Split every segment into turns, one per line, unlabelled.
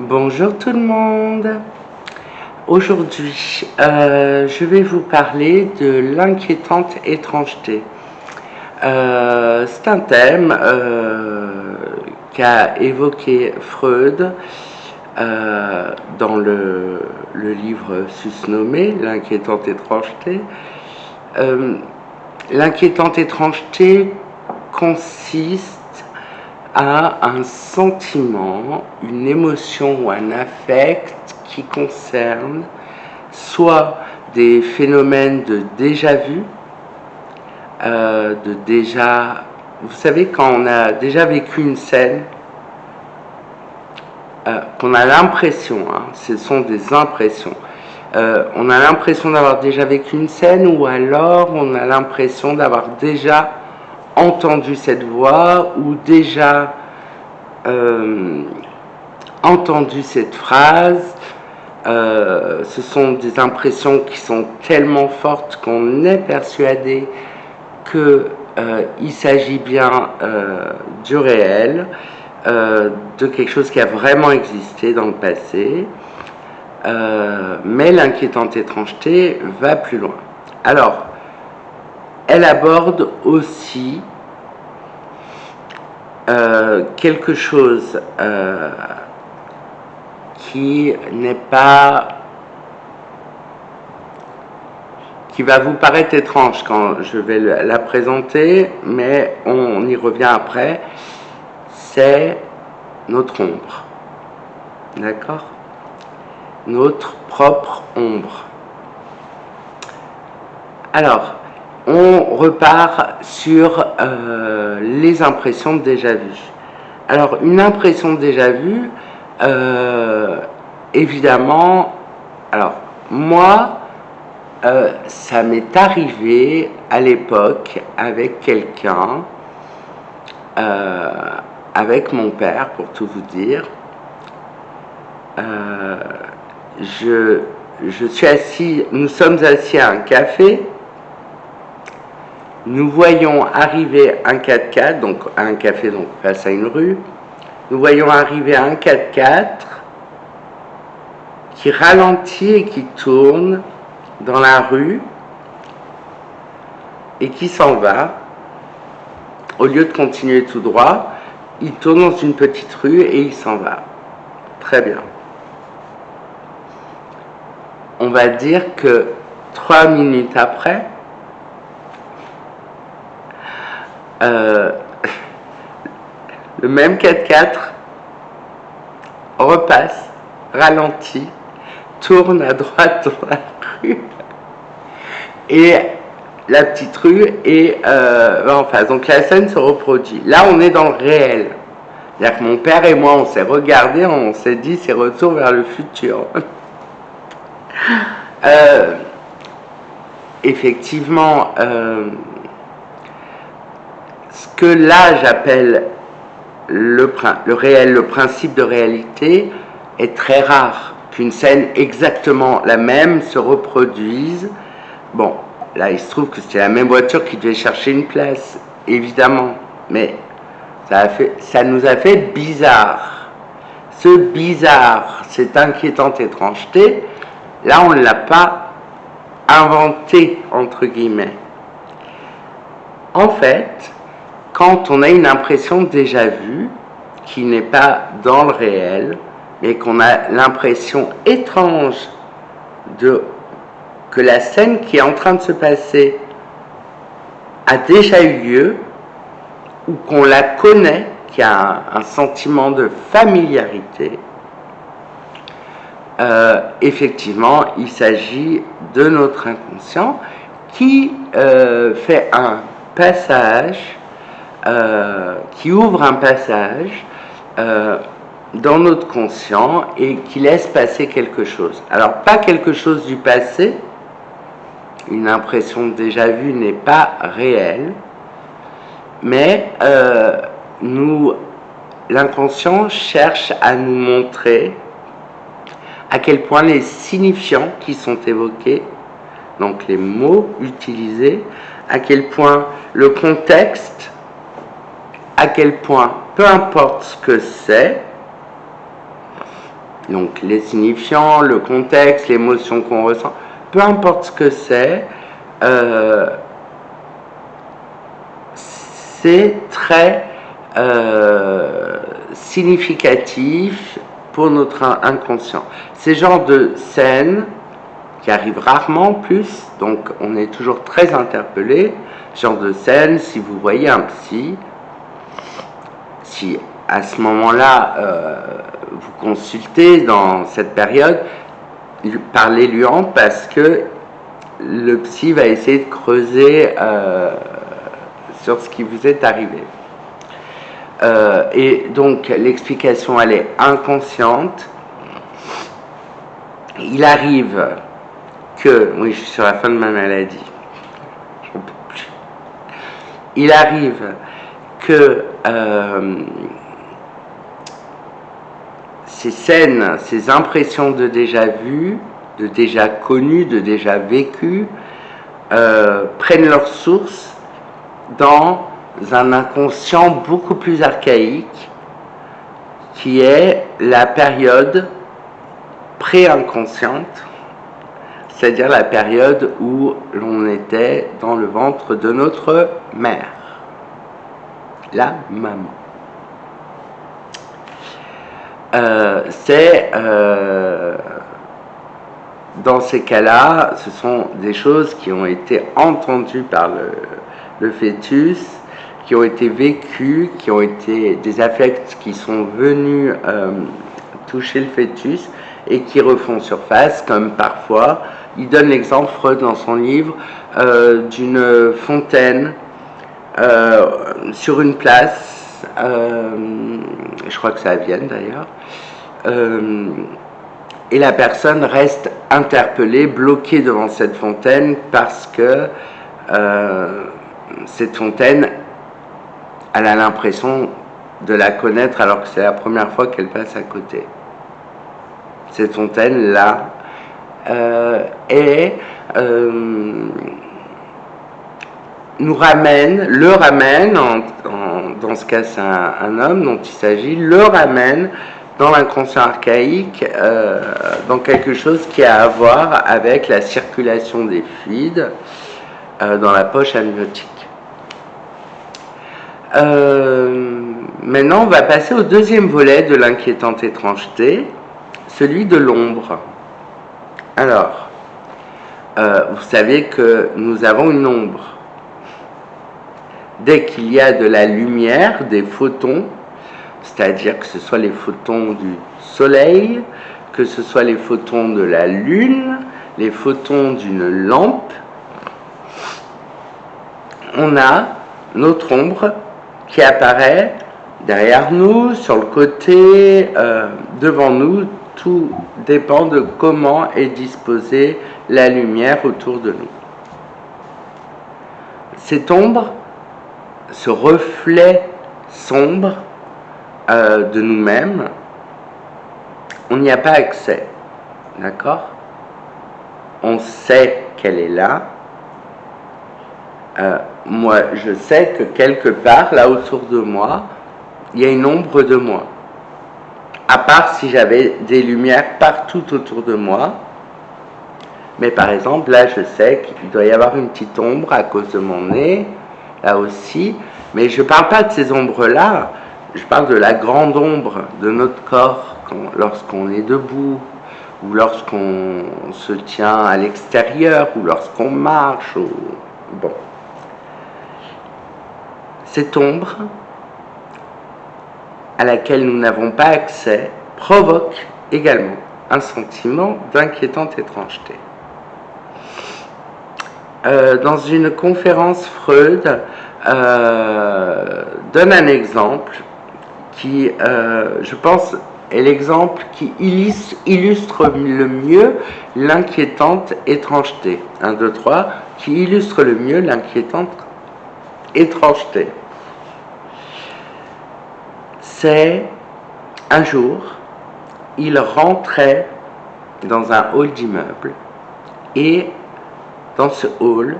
Bonjour tout le monde. Aujourd'hui, je vais vous parler de l'inquiétante étrangeté. C'est un thème qu'a évoqué Freud dans le livre susnommé L'inquiétante étrangeté. L'inquiétante étrangeté consiste à un sentiment, une émotion ou un affect qui concerne soit des phénomènes de déjà-vu, vous savez, quand on a déjà vécu une scène, qu'on a l'impression, ce sont des impressions, on a l'impression d'avoir déjà vécu une scène, ou alors on a l'impression d'avoir déjà entendu cette voix, ou déjà entendu cette phrase. Ce sont des impressions qui sont tellement fortes qu'on est persuadé qu'il s'agit bien du réel, de quelque chose qui a vraiment existé dans le passé. Mais l'inquiétante étrangeté va plus loin. Alors, elle aborde aussi quelque chose qui n'est pas, qui va vous paraître étrange quand je vais la présenter, mais on y revient après. C'est notre ombre, d'accord? Notre propre ombre. Alors, on repart sur les impressions de déjà-vu. Alors, une impression de déjà-vu, évidemment, alors, moi, ça m'est arrivé à l'époque avec quelqu'un, avec mon père, pour tout vous dire. Nous sommes assis à un café. Nous voyons arriver un 4x4, donc un café donc face à une rue. Nous voyons arriver un 4x4 qui ralentit et qui tourne dans la rue et qui s'en va. Au lieu de continuer tout droit, il tourne dans une petite rue et il s'en va. Très bien. On va dire que 3 minutes après, le même 4x4 repasse, ralentit, tourne à droite dans la rue, et la petite rue est en face. Donc la scène se reproduit. Là, on est dans le réel. C'est-à-dire que mon père et moi, on s'est regardé, on s'est dit, c'est retour vers le futur. Effectivement, ce que là j'appelle le réel, le principe de réalité, est très rare. Qu'une scène exactement la même se reproduise. Bon, là il se trouve que c'était la même voiture qui devait chercher une place, évidemment, mais ça nous a fait bizarre. Ce bizarre, cette inquiétante étrangeté, là on ne l'a pas inventé, entre guillemets. En fait, quand on a une impression déjà vue, qui n'est pas dans le réel, mais qu'on a l'impression étrange que la scène qui est en train de se passer a déjà eu lieu, ou qu'on la connaît, qu'il y a un sentiment de familiarité, effectivement, il s'agit de notre inconscient qui fait un passage, qui ouvre un passage dans notre conscient et qui laisse passer quelque chose. Alors, pas quelque chose du passé, une impression déjà vue n'est pas réelle, mais l'inconscient cherche à nous montrer à quel point les signifiants qui sont évoqués, donc les mots utilisés, à quel point le contexte, à quel point, peu importe ce que c'est, Donc les signifiants, le contexte, l'émotion qu'on ressent, peu importe ce que c'est très significatif pour notre inconscient. Ces genres de scènes qui arrivent rarement en plus, donc on est toujours très interpellé. Ce genre de scène, si vous voyez un psy, si à ce moment-là vous consultez dans cette période, parlez-lui en parce que le psy va essayer de creuser sur ce qui vous est arrivé. Et donc l'explication elle est inconsciente. Il arrive que, oui, je suis sur la fin de ma maladie, j'en peux plus. Il arrive que ces scènes, ces impressions de déjà vu, de déjà connu, de déjà vécu, prennent leur source dans un inconscient beaucoup plus archaïque qui est la période pré-inconsciente, c'est-à-dire la période où l'on était dans le ventre de notre mère, la maman. Dans ces cas-là, ce sont des choses qui ont été entendues par le fœtus, qui ont été vécues, qui ont été des affects qui sont venus toucher le fœtus et qui refont surface, comme parfois, il donne l'exemple, Freud, dans son livre, d'une fontaine sur une place, je crois que c'est à Vienne d'ailleurs, et la personne reste interpellée, bloquée devant cette fontaine parce que cette fontaine, elle a l'impression de la connaître alors que c'est la première fois qu'elle passe à côté. Cette fontaine-là nous ramène, dans ce cas c'est un homme dont il s'agit, le ramène dans l'inconscient archaïque, dans quelque chose qui a à voir avec la circulation des fluides dans la poche amniotique. Maintenant, on va passer au deuxième volet de l'inquiétante étrangeté, celui de l'ombre. Alors, vous savez que nous avons une ombre. Dès qu'il y a de la lumière, des photons, c'est-à-dire que ce soit les photons du soleil, que ce soit les photons de la lune, les photons d'une lampe, on a notre ombre qui apparaît derrière nous, sur le côté, devant nous. Tout dépend de comment est disposée la lumière autour de nous. Cette ombre, ce reflet sombre de nous-mêmes, on n'y a pas accès, d'accord? On sait qu'elle est là. Moi, je sais que quelque part, là autour de moi, il y a une ombre de moi. À part si j'avais des lumières partout autour de moi. Mais par exemple, là, je sais qu'il doit y avoir une petite ombre à cause de mon nez, là aussi. Mais je ne parle pas de ces ombres-là, je parle de la grande ombre de notre corps lorsqu'on est debout, ou lorsqu'on se tient à l'extérieur, ou lorsqu'on marche. Bon. Cette ombre, à laquelle nous n'avons pas accès, provoque également un sentiment d'inquiétante étrangeté. Dans une conférence, Freud donne un exemple qui, je pense, est l'exemple qui illustre le mieux l'inquiétante étrangeté. 1, 2, 3, qui illustre le mieux l'inquiétante étrangeté. C'est un jour, il rentrait dans un hall d'immeuble et dans ce hall,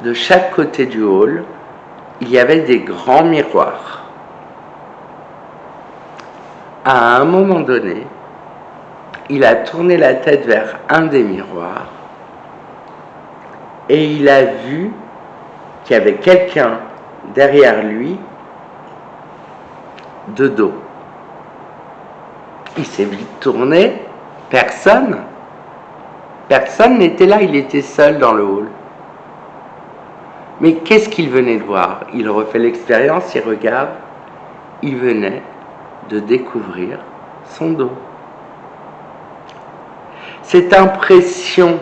de chaque côté du hall, il y avait des grands miroirs. À un moment donné, il a tourné la tête vers un des miroirs et il a vu qu'il y avait quelqu'un derrière lui de dos. Il s'est vite tourné, personne n'était là, il était seul dans le hall. Mais qu'est-ce qu'il venait de voir? Il refait l'expérience, il regarde, il venait de découvrir son dos. Cette impression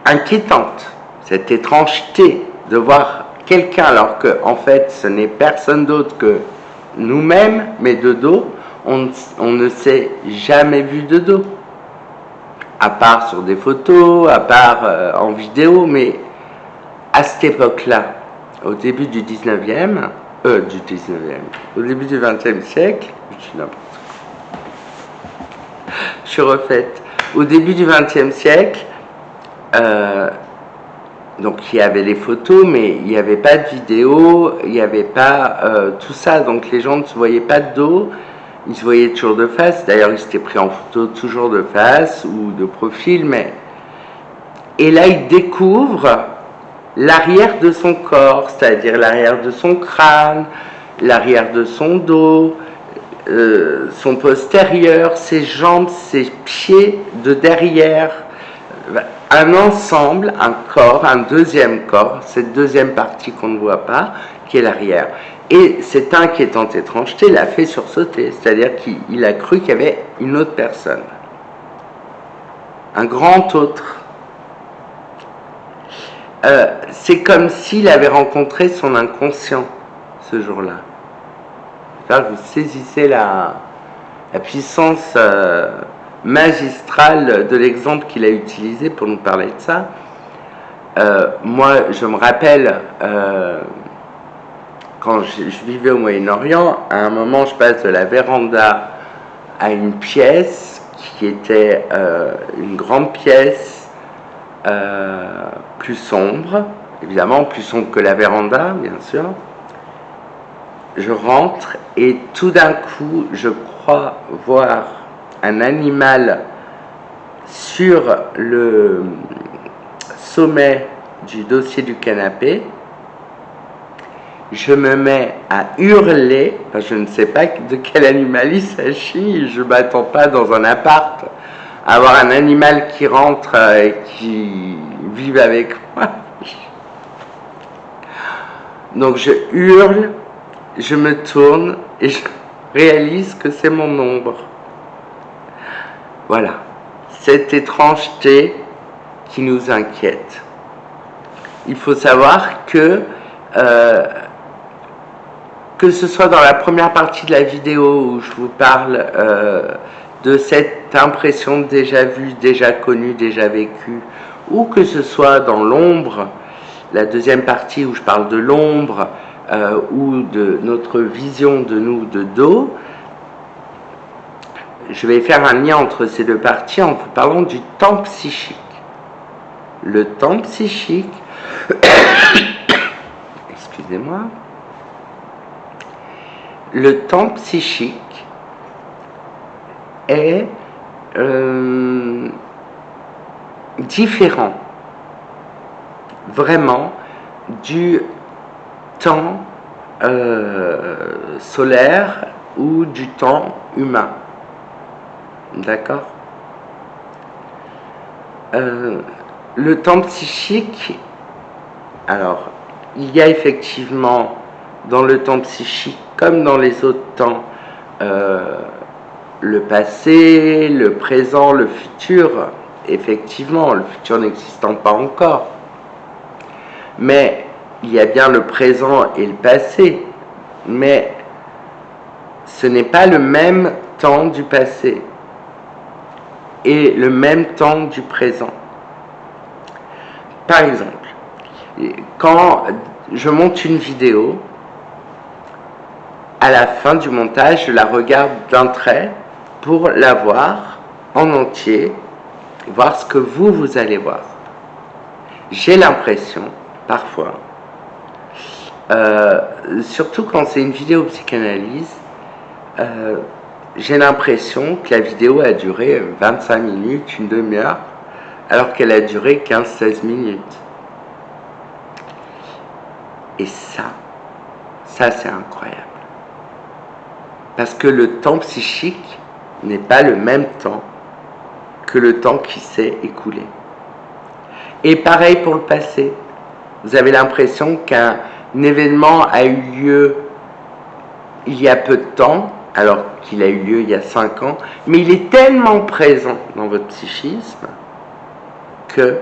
inquiétante, cette étrangeté de voir quelqu'un alors que en fait ce n'est personne d'autre que nous-mêmes, mais de dos, on ne s'est jamais vu de dos, à part sur des photos, à part en vidéo, mais à cette époque-là, au début du 19e, au début du 20e siècle, je suis refaite, au début du 20e siècle, donc il y avait les photos, mais il n'y avait pas de vidéo, il n'y avait pas tout ça, donc les gens ne se voyaient pas de dos, ils se voyaient toujours de face, d'ailleurs ils s'étaient pris en photo toujours de face ou de profil, mais... Et là il découvre l'arrière de son corps, c'est-à-dire l'arrière de son crâne, l'arrière de son dos, son postérieur, ses jambes, ses pieds de derrière, un ensemble, un corps, un deuxième corps, cette deuxième partie qu'on ne voit pas, qui est l'arrière. Et cette inquiétante étrangeté l'a fait sursauter, c'est-à-dire qu'il a cru qu'il y avait une autre personne, un grand autre. C'est comme s'il avait rencontré son inconscient ce jour-là. Là, vous saisissez la puissance magistrale de l'exemple qu'il a utilisé pour nous parler de ça. Moi, je me rappelle, quand je vivais au Moyen-Orient, à un moment, je passe de la véranda à une pièce qui était une grande pièce, plus sombre, évidemment, plus sombre que la véranda, bien sûr. Je rentre et tout d'un coup, je crois voir un animal sur le sommet du dossier du canapé. Je me mets à hurler, je ne sais pas de quel animal il s'agit, je ne m'attends pas dans un appart à avoir un animal qui rentre et qui vive avec moi. Donc je hurle, je me tourne et je réalise que c'est mon ombre. Voilà, cette étrangeté qui nous inquiète. Il faut savoir que ce soit dans la première partie de la vidéo où je vous parle de cette impression déjà vue, déjà connue, déjà vécue, ou que ce soit dans l'ombre, la deuxième partie où je parle de l'ombre, ou de notre vision de nous de dos, je vais faire un lien entre ces deux parties en vous parlant du temps psychique. Le temps psychique, excusez-moi, le temps psychique est différent, vraiment, du temps solaire ou du temps humain. D'accord? Le temps psychique, alors, il y a effectivement dans le temps psychique, comme dans les autres temps, le passé, le présent, le futur, effectivement, le futur n'existant pas encore. Mais il y a bien le présent et le passé, mais ce n'est pas le même temps du passé et le même temps du présent. Par exemple, quand je monte une vidéo, à la fin du montage, je la regarde d'un trait pour la voir en entier, voir ce que vous allez voir. J'ai l'impression, parfois, surtout quand c'est une vidéo psychanalyse, j'ai l'impression que la vidéo a duré 25 minutes, une demi-heure, alors qu'elle a duré 15-16 minutes. Et ça c'est incroyable. Parce que le temps psychique n'est pas le même temps que le temps qui s'est écoulé. Et pareil pour le passé. Vous avez l'impression qu'un événement a eu lieu il y a peu de temps, alors qu'il a eu lieu il y a 5 ans, mais il est tellement présent dans votre psychisme que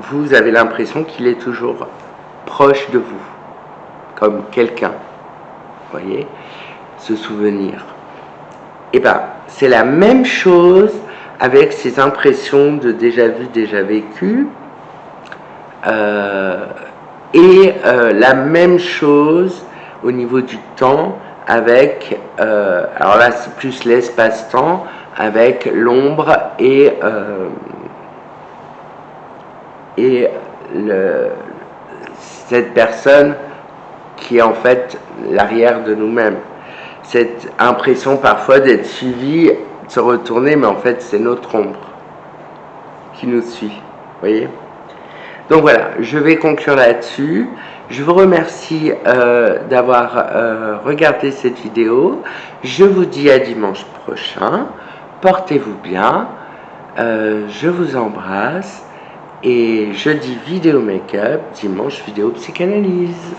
vous avez l'impression qu'il est toujours proche de vous, comme quelqu'un. Vous voyez, ce souvenir. Et bien, c'est la même chose avec ces impressions de déjà vu, déjà vécu, la même chose au niveau du temps avec, alors là c'est plus l'espace-temps, avec l'ombre et cette personne qui est en fait l'arrière de nous-mêmes. Cette impression parfois d'être suivi, de se retourner, mais en fait c'est notre ombre qui nous suit. Vous voyez ? Donc voilà, je vais conclure là-dessus. Je vous remercie d'avoir regardé cette vidéo. Je vous dis à dimanche prochain. Portez-vous bien. Je vous embrasse. Et jeudi vidéo make-up, dimanche vidéo psychanalyse.